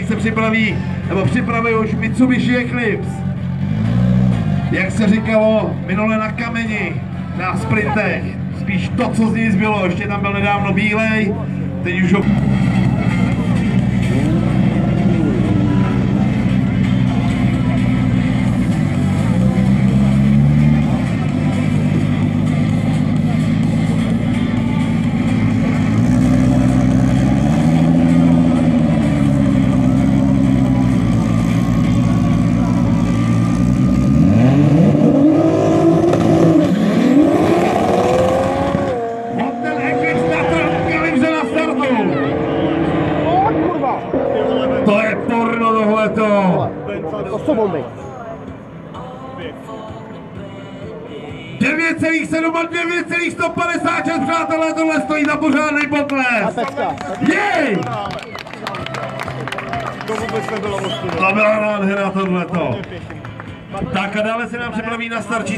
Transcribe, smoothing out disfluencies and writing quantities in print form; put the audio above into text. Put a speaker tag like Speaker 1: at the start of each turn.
Speaker 1: se připraví, nebo připraví už Mitsubishi Eclipse. Jak se říkalo minule na kameni, na sprintech, spíš to, co z ní zbylo, ještě tam byl nedávno bílej, teď už ho... To je porno tohleto!
Speaker 2: To jsou bomby.
Speaker 1: 9,7 a 9,156, přátelé, tohle stojí za pořádný potlesk! Jej!
Speaker 2: To vůbec nebylo ostuda.
Speaker 1: To byla nádhera tohleto. Tak a dále se nám připraví na starčí